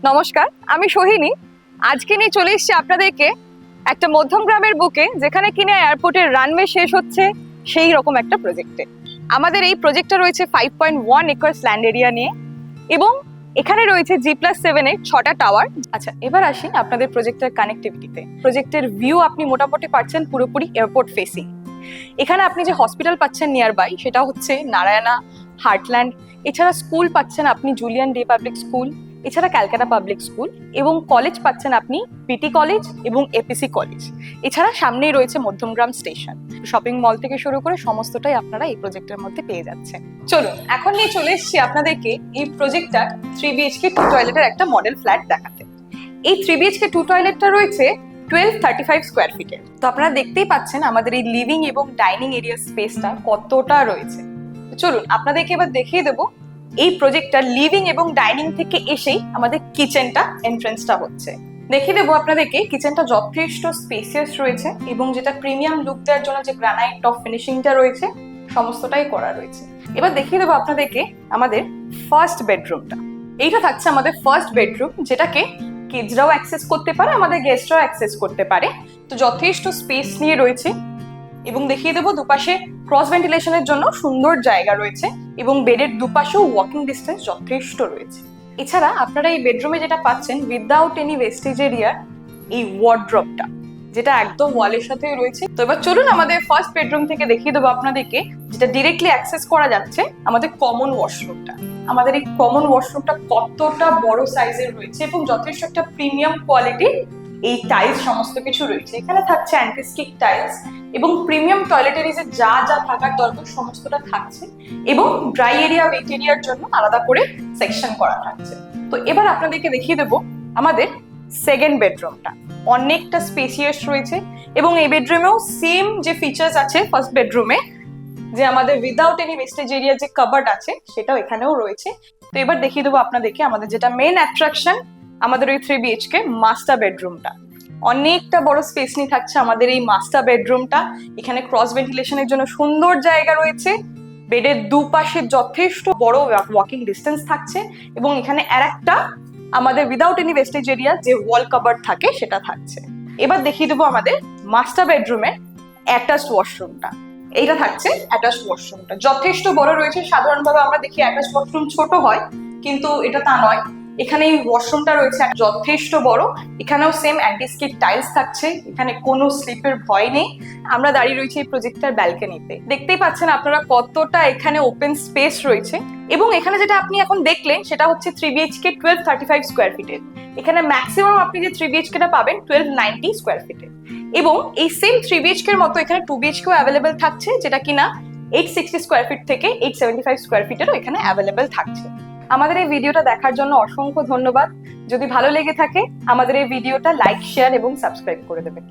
নমস্কার, আমি সোহিনী। আজকে নিয়ে চলে এসেছি আপনাদেরকে একটা মধ্যম গ্রামের বুকে, যেখানে কিনা এয়ারপোর্টের রানওয়ে শেষ হচ্ছে সেই রকম একটা প্রজেক্টে। আমাদের এই প্রজেক্টটা রয়েছে 5.1 একর্স ল্যান্ড এরিয়া নিয়ে, এবং এখানে রয়েছে G+7 এর 6টা টাওয়ার। আচ্ছা, এবার আসি আপনাদের প্রজেক্টের কানেক্টিভিটিতে। প্রজেক্টের ভিউ আপনি মোটামুটি পাচ্ছেন পুরোপুরি এয়ারপোর্ট ফেসিং। এখানে আপনি যে হসপিটাল পাচ্ছেন নিয়ার বাই, সেটা হচ্ছে নারায়ণা, হার্টল্যান্ড। এছাড়া স্কুল পাচ্ছেন আপনি জুলিয়ান ডে পাবলিক স্কুল, এছাড়া ক্যালকাটা পাবলিক স্কুল, এবং কলেজ পাচ্ছেন আপনি পিটি কলেজ এবং এপিসি কলেজ। এছাড়া সামনেই রয়েছে মধ্যমগ্রাম স্টেশন। শপিং মল থেকে শুরু করে সমস্তটাই আপনারা এই প্রজেক্টের মধ্যে পেয়ে যাচ্ছেন। চলুন এখন নিয়ে চলে এসেছি আপনাদেরকে এই প্রজেক্টটার 3 BHK 2 টয়লেটের একটা মডেল ফ্ল্যাট দেখাতে। এই 3 BHK 2 টয়লেটটা রয়েছে 1235 স্কোয়ার ফিটের। তো আপনারা দেখতেই পাচ্ছেন আমাদের এই লিভিং এবং ডাইনিং এরিয়া স্পেসটা কতটা রয়েছে। চলুন আপনাদেরকে এবার দেখিয়ে দেবো এই প্রজেক্টটার লিভিং এবং ডাইনিং থেকে এসেই আমাদের কিচেনটা এন্ট্রেন্সটা হচ্ছে। দেখিয়ে দেবো আপনাদেরকে কিচেনটা যথেষ্ট স্পেসিয়াস রয়েছে, এবং যেটা প্রিমিয়াম লুক দেওয়ার জন্য যে গ্রানাইট টপ ফিনিশিংটা রয়েছে সমস্তটাই করা রয়েছে। এবার দেখিয়ে দেবো আপনাদেরকে আমাদের ফার্স্ট বেডরুমটা। এইটা থাকছে আমাদের ফার্স্ট বেডরুম, যেটাকে কিডসরাও অ্যাক্সেস করতে পারে, আমাদের গেস্টরাও অ্যাক্সেস করতে পারে। তো যথেষ্ট স্পেস নিয়ে রয়েছে, এবং দেখিয়ে দেবো দুপাশে ক্রস ভেন্টিলেশনের জন্য সুন্দর জায়গা রয়েছে, এবং বেডের দুপাশেও ওয়াকিং ডিস্টেন্স যথেষ্ট রয়েছে। এছাড়া আপনারা এই বেডরুমে যেটা পাচ্ছেন উইদাউট এনি ওয়েস্টেজ এরিয়ার এই ওয়ার্ড্রপটা, যেটা একদম ওয়ালের সাথে রয়েছে। তো এবার চলুন আমাদের ফার্স্ট বেডরুম থেকে দেখিয়ে দেবো আপনাদেরকে যেটা ডিরেক্টলি অ্যাক্সেস করা যাচ্ছে আমাদের কমন ওয়াশরুমটা। আমাদের এই কমন ওয়াশরুমটা কতটা বড় সাইজের রয়েছে, এবং যথেষ্ট একটা প্রিমিয়াম কোয়ালিটির এই টাইলস সমস্ত কিছু রয়েছে। এখানে থাকছে অ্যান্টিস্টিক টাইলস, এবং প্রিমিয়াম টয়লেটারিজে যা যা থাকার দরকার সমস্তটা থাকছে, এবং ড্রাই এরিয়া ওয়েট এরিয়ার জন্য আলাদা করে সেকশন করা থাকছে। তো এবার আপনাদেরকে দেখিয়ে দেবো আমাদের সেকেন্ড বেডরুমটা। অনেকটা স্পেসিয়াস রয়েছে, এবং এই বেডরুমেও সেম যে ফিচার্স আছে ফার্স্ট বেডরুমে, যে আমাদের উইদাউট এনি ওয়েস্টেজ এরিয়া যে কাবার্ড আছে সেটাও এখানেও রয়েছে। তো এবার দেখিয়ে দেবো আপনাদেরকে আমাদের যেটা মেইন অ্যাট্রাকশন, আমাদের ওই 3 BHK মাস্টার বেডরুমটা। অনেকটা বড় স্পেস নিয়ে থাকছে আমাদের এই মাস্টার বেডরুমটা। এখানে ক্রস ভেন্টিলেশনের জন্য সুন্দর জায়গা রয়েছে, বেডের দুপাশে যথেষ্ট বড় ওয়াকিং ডিস্টেন্স থাকছে, এবং এখানে আরেকটা আমাদের উইদাউট এনি ওয়েস্টেজ এরিয়া যে ওয়াল কাভার থাকে সেটা থাকছে। এবার দেখিয়ে দেবো আমাদের মাস্টার বেডরুমের অ্যাটাচড ওয়াশরুমটা। এইটা থাকছে অ্যাটাচড ওয়াশরুমটা, যথেষ্ট বড় রয়েছে। সাধারণভাবে আমরা দেখি অ্যাটাচড ওয়াশরুম ছোট হয়, কিন্তু এটা তা নয়। এখানে এই ওয়াশরুমটা রয়েছে যথেষ্ট বড়। এখানেও সেম অ্যান্টিস্কিড টাইলস থাকছে, এখানে কোনো স্লিপের ভয় নেই। আমরা দাঁড়িয়ে রয়েছি এই প্রজেক্টটার ব্যালকনিতে। দেখতেই পাচ্ছেন আপনারা কতটা এখানে ওপেন স্পেস রয়েছে, এবং এখানে যেটা আপনি এখন দেখলেন সেটা হচ্ছে 3 BHK 1235 স্কোয়ার ফিটের। এখানে ম্যাক্সিমাম আপনি যে 3 BHK টা পাবেন 1290 স্কোয়ার ফিটের, এবং এই সেম 3 BHK এর মতো এখানে 2 BHK অ্যাভেলেবেল থাকছে, যেটা কিনা 860 স্কোয়ার ফিট থেকে 875 স্কোয়ার ফিটেরও এখানে অ্যাভেলেবেল থাকছে। আমাদের এই ভিডিওটা দেখার জন্য অসংখ্য ধন্যবাদ। যদি ভালো লেগে থাকে আমাদের এই ভিডিওটা লাইক, শেয়ার এবং সাবস্ক্রাইব করে দেবেন।